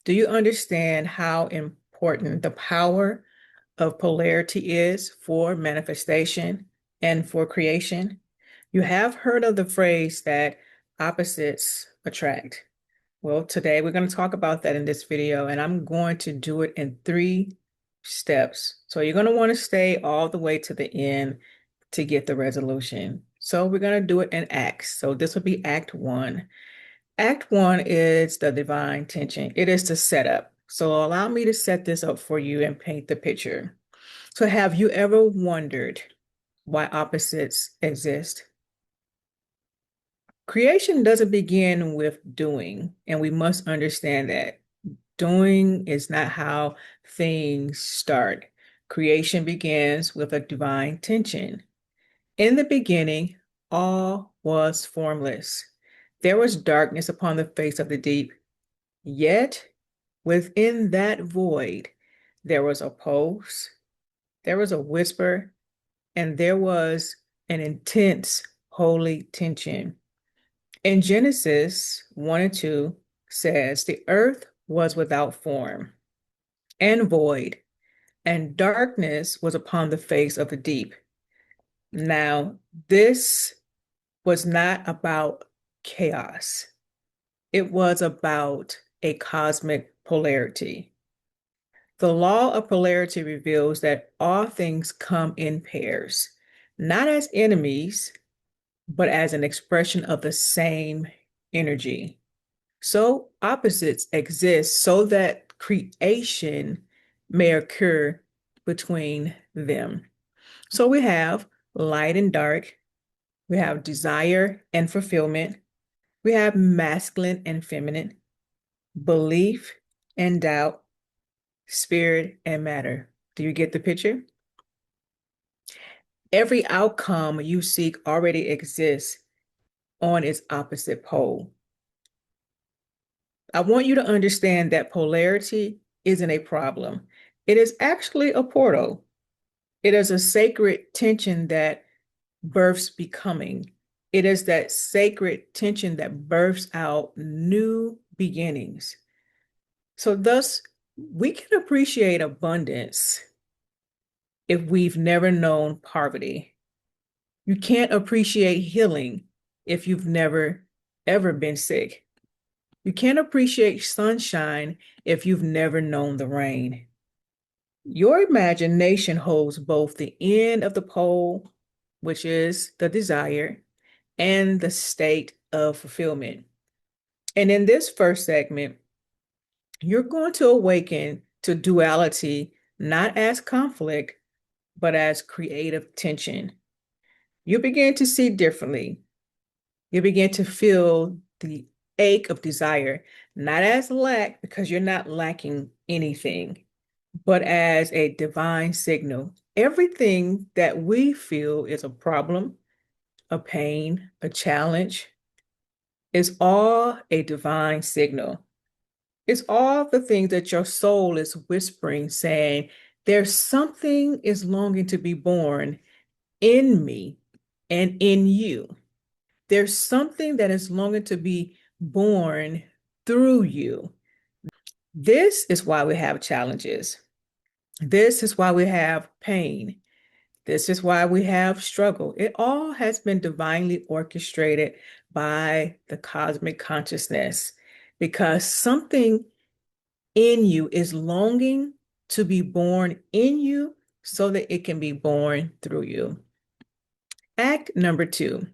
Do you understand how important the power of polarity is for manifestation and for creation? You have heard of the phrase that opposites attract. Well, today we're going to talk about that in this video, and I'm going to do it in 3 steps. So you're going to want to stay all the way to the end to get the resolution. So we're going to do it in acts. So this will be Act 1. Act 1 is the divine tension. It is the setup. So allow me to set this up for you and paint the picture. So have you ever wondered why opposites exist? Creation doesn't begin with doing, and we must understand that. Doing is not how things start. Creation begins with a divine tension. In the beginning, all was formless. There was darkness upon the face of the deep. Yet within that void, there was a pulse, there was a whisper, and there was an intense holy tension. In Genesis 1 and 2 says, the earth was without form and void, and darkness was upon the face of the deep. Now, this was not about chaos. It was about a cosmic polarity. The law of polarity reveals that all things come in pairs, not as enemies, but as an expression of the same energy. So opposites exist so that creation may occur between them. So we have light and dark, we have desire and fulfillment, we have masculine and feminine, belief and doubt, spirit and matter. Do you get the picture? Every outcome you seek already exists on its opposite pole. I want you to understand that polarity isn't a problem. It is actually a portal. It is a sacred tension that births becoming. It is that sacred tension that births out new beginnings. So thus, we can appreciate abundance if we've never known poverty. You can't appreciate healing if you've never, ever been sick. You can't appreciate sunshine if you've never known the rain. Your imagination holds both the end of the pole, which is the desire, and the state of fulfillment. And in this first segment, you're going to awaken to duality, not as conflict, but as creative tension. You begin to see differently. You begin to feel the ache of desire, not as lack, because you're not lacking anything, but as a divine signal. Everything that we feel is a problem, a pain, a challenge, is all a divine signal. It's all the things that your soul is whispering, saying, there's something is longing to be born in me and in you. There's something that is longing to be born through you. This is why we have challenges. This is why we have pain. This is why we have struggle. It all has been divinely orchestrated by the cosmic consciousness because something in you is longing to be born in you so that it can be born through you. Act number 2.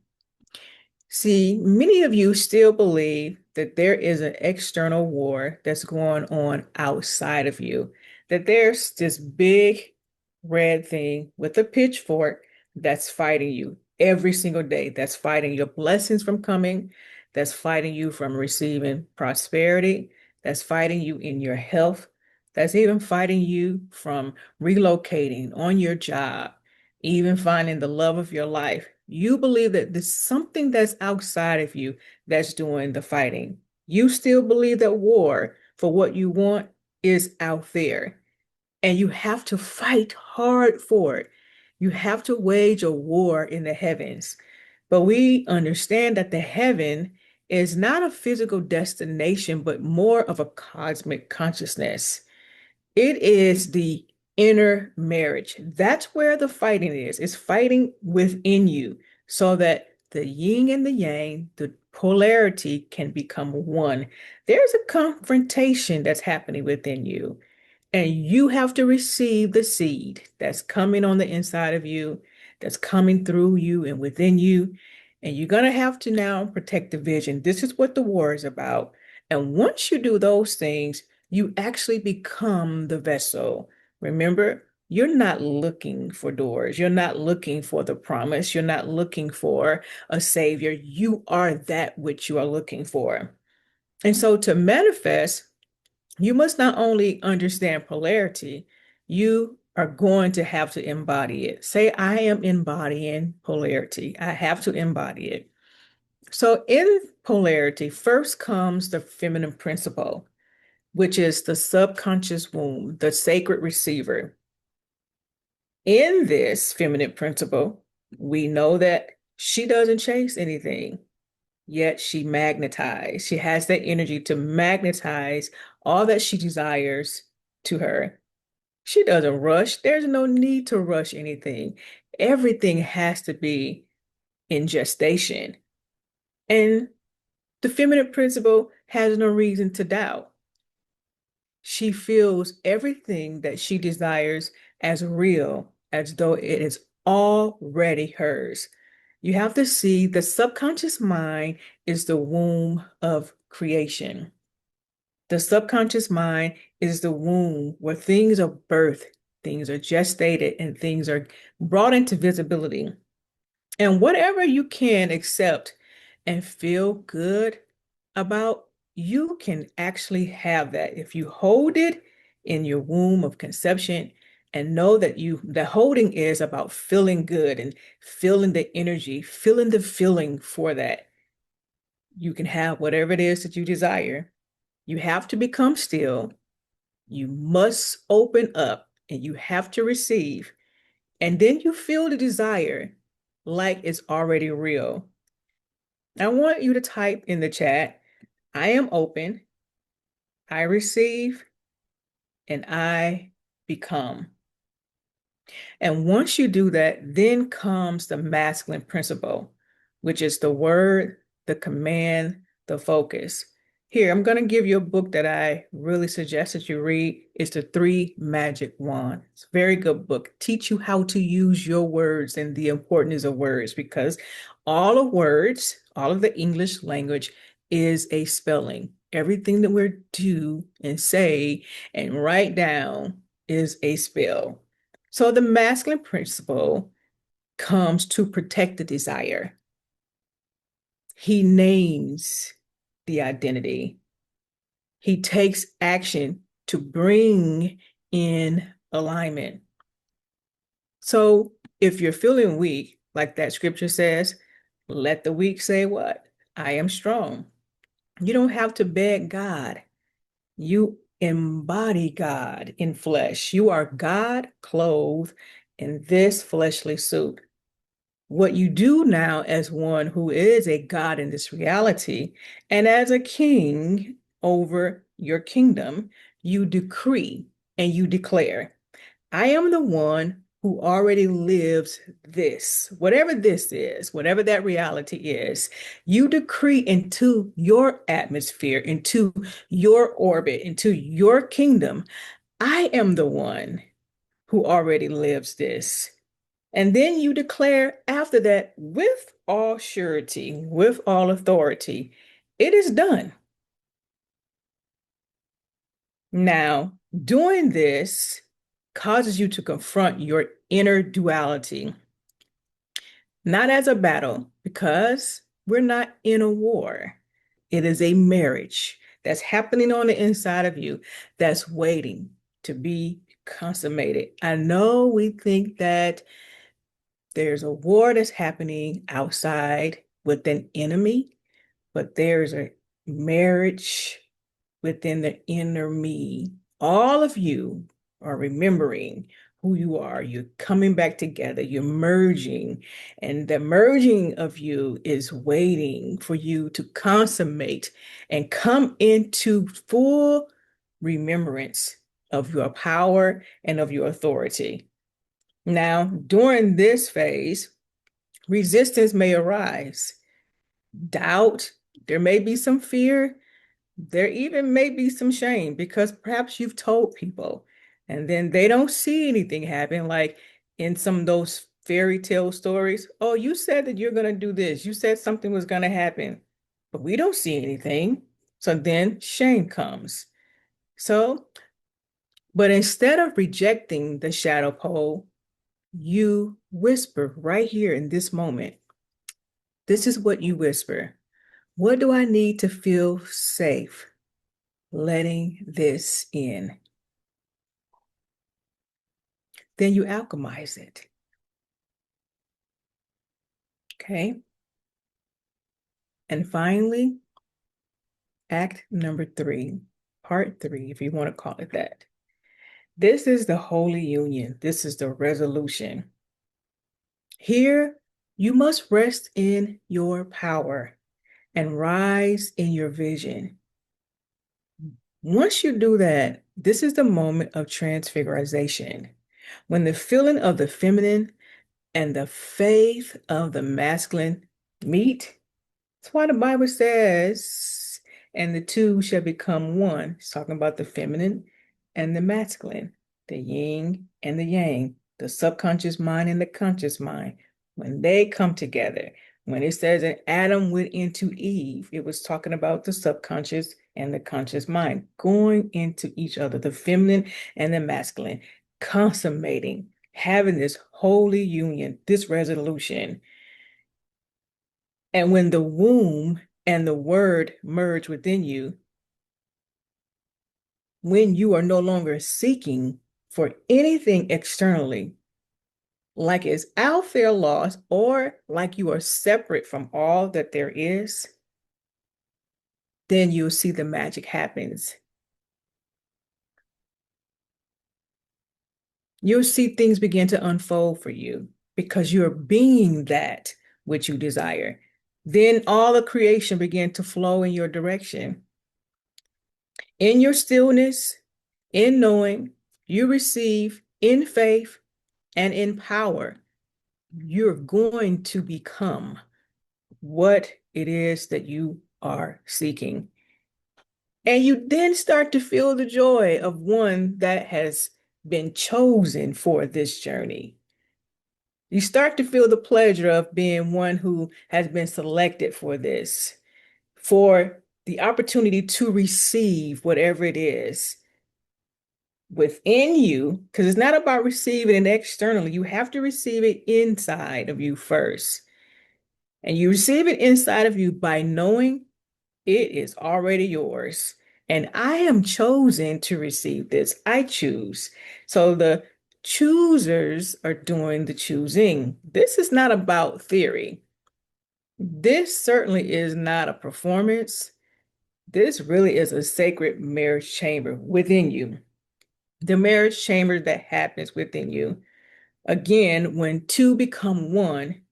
See, many of you still believe that there is an external war that's going on outside of you, that there's this big red thing with a pitchfork that's fighting you every single day, that's fighting your blessings from coming, that's fighting you from receiving prosperity, that's fighting you in your health, that's even fighting you from relocating on your job, even finding the love of your life. You believe that there's something that's outside of you that's doing the fighting. You still believe that war for what you want is out there, and you have to fight hard for it. You have to wage a war in the heavens. But we understand that the heaven is not a physical destination, but more of a cosmic consciousness. It is the inner marriage. That's where the fighting is. It's fighting within you so that the yin and the yang, the polarity can become one. There's a confrontation that's happening within you. And you have to receive the seed that's coming on the inside of you, that's coming through you and within you. And you're going to have to now protect the vision. This is what the war is about. And once you do those things, you actually become the vessel. Remember, you're not looking for doors. You're not looking for the promise. You're not looking for a savior. You are that which you are looking for. And so to manifest, you must not only understand polarity, you are going to have to embody it. Say, I am embodying polarity. I have to embody it. So, in polarity, first comes the feminine principle, which is the subconscious womb, the sacred receiver. In this feminine principle, we know that she doesn't chase anything, yet she magnetizes. She has that energy to magnetize all that she desires to her. She doesn't rush. There's no need to rush anything. Everything has to be in gestation. And the feminine principle has no reason to doubt. She feels everything that she desires as real, as though it is already hers. You have to see the subconscious mind is the womb of creation. The subconscious mind is the womb where things are birthed, things are gestated, and things are brought into visibility. And whatever you can accept and feel good about, you can actually have that if you hold it in your womb of conception and know that the holding is about feeling good and feeling the energy, feeling the feeling for that. You can have whatever it is that you desire. You have to become still. You must open up and you have to receive. And then you feel the desire like it's already real. I want you to type in the chat, I am open, I receive, and I become. And once you do that, then comes the masculine principle, which is the word, the command, the focus. Here, I'm going to give you a book that I really suggest that you read. It's The Three Magic Wands. It's a very good book. Teach you how to use your words and the importance of words, because all of words, all of the English language is a spelling. Everything that we do and say and write down is a spell. So the masculine principle comes to protect the desire. He names the identity. He takes action to bring in alignment. So if you're feeling weak, like that scripture says, let the weak say what? I am strong. You don't have to beg God. You embody God in flesh. You are God clothed in this fleshly suit. What you do now as one who is a God in this reality and as a king over your kingdom, you decree and you declare, I am the one who already lives this, whatever this is, whatever that reality is. You decree into your atmosphere, into your orbit, into your kingdom. I am the one who already lives this. And then you declare after that with all surety, with all authority, it is done. Now, doing this causes you to confront your inner duality, not as a battle, because we're not in a war. It is a marriage that's happening on the inside of you that's waiting to be consummated. I know we think that there's a war that's happening outside with an enemy, but there's a marriage within the inner me. All of you are remembering who you are. You're coming back together, you're merging, and the merging of you is waiting for you to consummate and come into full remembrance of your power and of your authority. Now, during this phase, resistance may arise, doubt, there may be some fear, there even may be some shame because perhaps you've told people and then they don't see anything happen. Like in some of those fairy tale stories, oh, you said that you're going to do this. You said something was going to happen, but we don't see anything. So then shame comes. So, but instead of rejecting the shadow pole, you whisper right here in this moment. This is what you whisper. What do I need to feel safe letting this in? Then you alchemize it. Okay. And finally, act number 3, part 3, if you want to call it that. This is the holy union. This is the resolution. Here, you must rest in your power and rise in your vision. Once you do that, this is the moment of transfiguration, when the feeling of the feminine and the faith of the masculine meet. That's why the Bible says, and the two shall become one. It's talking about the feminine and the masculine, the yin and the yang, the subconscious mind and the conscious mind. When they come together, when it says that Adam went into Eve, it was talking about the subconscious and the conscious mind going into each other, the feminine and the masculine, consummating, having this holy union, this resolution. And when the womb and the word merge within you, when you are no longer seeking for anything externally, like it's out there lost, or like you are separate from all that there is, then you'll see the magic happens. You'll see things begin to unfold for you because you're being that which you desire. Then all the creation began to flow in your direction. In your stillness, in knowing, you receive in faith and in power. You're going to become what it is that you are seeking. And you then start to feel the joy of one that has been chosen for this journey. You start to feel the pleasure of being one who has been selected for this, for the opportunity to receive whatever it is within you, because it's not about receiving it externally. You have to receive it inside of you first. And you receive it inside of you by knowing it is already yours. And I am chosen to receive this. I choose. So the choosers are doing the choosing. This is not about theory. This certainly is not a performance. This really is a sacred marriage chamber within you. The marriage chamber that happens within you. Again, when two become one,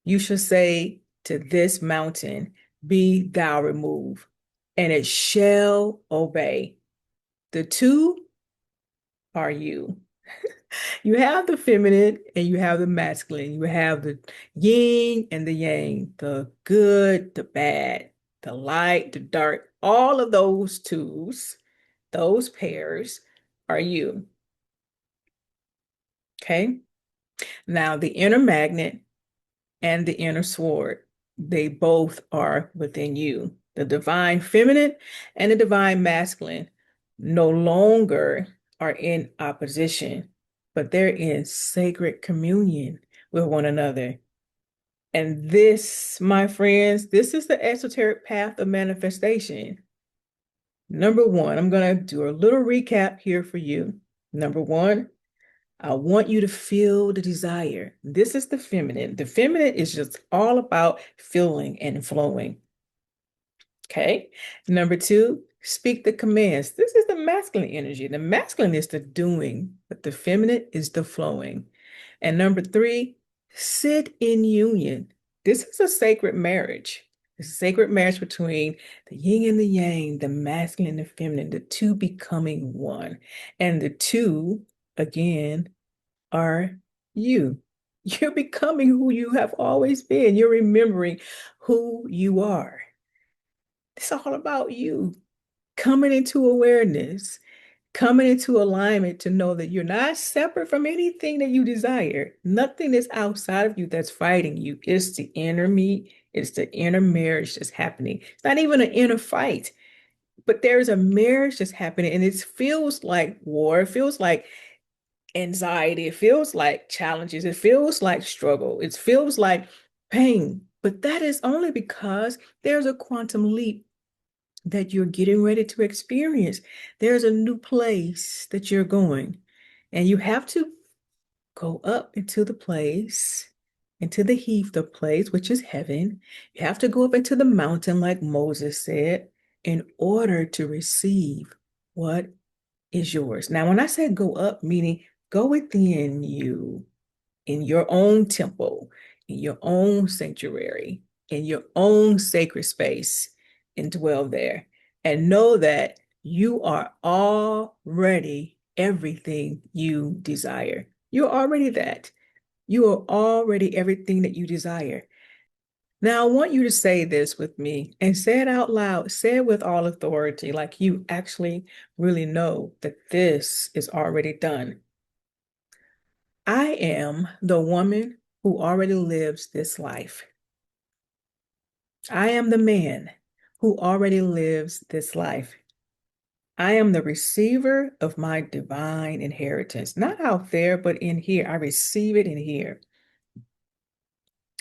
you shall say to this mountain, be thou removed, and it shall obey. The two are you. You have the feminine and you have the masculine. You have the yin and the yang, the good, the bad, the light, the dark. All of those twos, those pairs are you. Okay. Now, the inner magnet and the inner sword, they both are within you. The divine feminine and the divine masculine no longer are in opposition, but they're in sacred communion with one another. And this, my friends, this is the esoteric path of manifestation. Number one, I'm going to do a little recap here for you. Number one, I want you to feel the desire. This is the feminine. The feminine is just all about feeling and flowing. Okay. Number two, Speak the commands. This is the masculine energy. The masculine is the doing, but the feminine is the flowing. And number three, sit in union. This is a sacred marriage. It's a sacred marriage between the yin and the yang, the masculine and the feminine, the two becoming one. And the two, again, are you. You're becoming who you have always been. You're remembering who you are. It's all about you coming into awareness, coming into alignment to know that you're not separate from anything that you desire. Nothing is outside of you that's fighting you. It's the inner me, it's the inner marriage that's happening. It's not even an inner fight, but there's a marriage that's happening, and it feels like war. It feels like anxiety. It feels like challenges. It feels like struggle. It feels like pain. But that is only because there's a quantum leap that you're getting ready to experience. There's a new place that you're going, and you have to go up into the place, into the heath of place, which is heaven. You have to go up into the mountain, like Moses said, in order to receive what is yours. Now, when I said go up, meaning go within you, in your own temple, in your own sanctuary, in your own sacred space, and dwell there. And know that you are already everything you desire. You're already that. You are already everything that you desire. Now, I want you to say this with me and say it out loud. Say it with all authority, like you actually really know that this is already done. I am the woman who already lives this life. I am the man who already lives this life. I am the receiver of my divine inheritance, not out there, but in here. I receive it in here.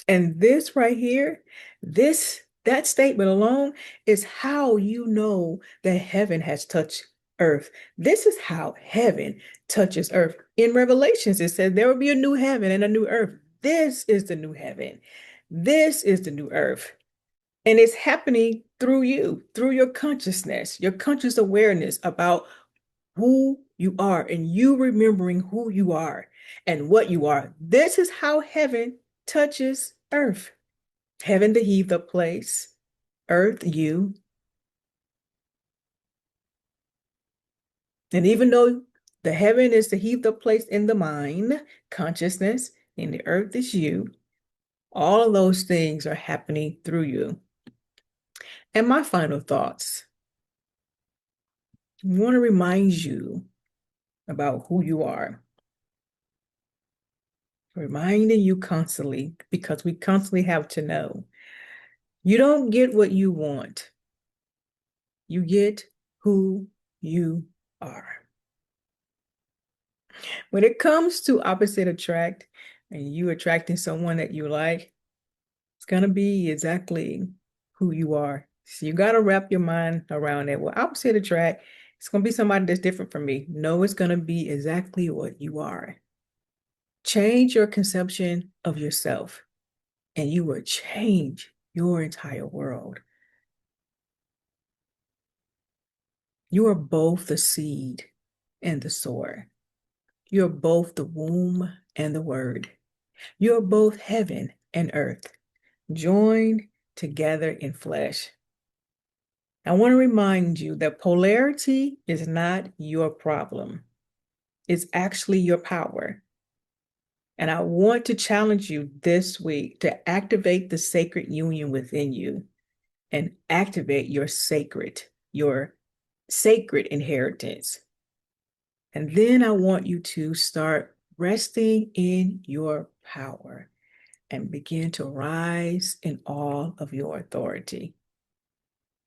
And this right here, that statement alone is how you know that heaven has touched earth. This is how heaven touches earth. In Revelations, it says there will be a new heaven and a new earth. This is the new heaven. This is the new earth. And it's happening through you, through your consciousness, your conscious awareness about who you are and you remembering who you are and what you are. This is how heaven touches earth. Heaven, the heave the place, earth, you. And even though the heaven is the heave the place in the mind, consciousness, and the earth is you, all of those things are happening through you. And my final thoughts, I want to remind you about who you are. Reminding you constantly, because we constantly have to know. You don't get what you want. You get who you are. When it comes to opposite attract and you attracting someone that you like, it's going to be exactly who you are. So you got to wrap your mind around it. Well, opposite attract, it's going to be somebody that's different from me. No, it's going to be exactly what you are. Change your conception of yourself, and you will change your entire world. You are both the seed and the sower. You're both the womb and the word. You're both heaven and earth, joined together in flesh. I want to remind you that polarity is not your problem. It's actually your power. And I want to challenge you this week to activate the sacred union within you and activate your sacred inheritance. And then I want you to start resting in your power and begin to rise in all of your authority.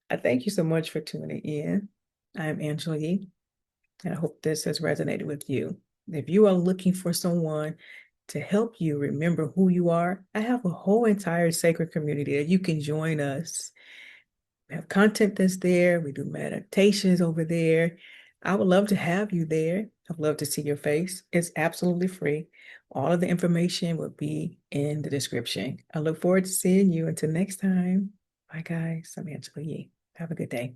I thank you so much for tuning in. I'm Angela Yee, and I hope this has resonated with you. If you are looking for someone to help you remember who you are, I have a whole entire sacred community that you can join us. We have content that's there. We do meditations over there. I would love to have you there. I'd love to see your face. It's absolutely free. All of the information will be in the description. I look forward to seeing you. Until next time. Bye, guys. I'm Angela Yee. Have a good day.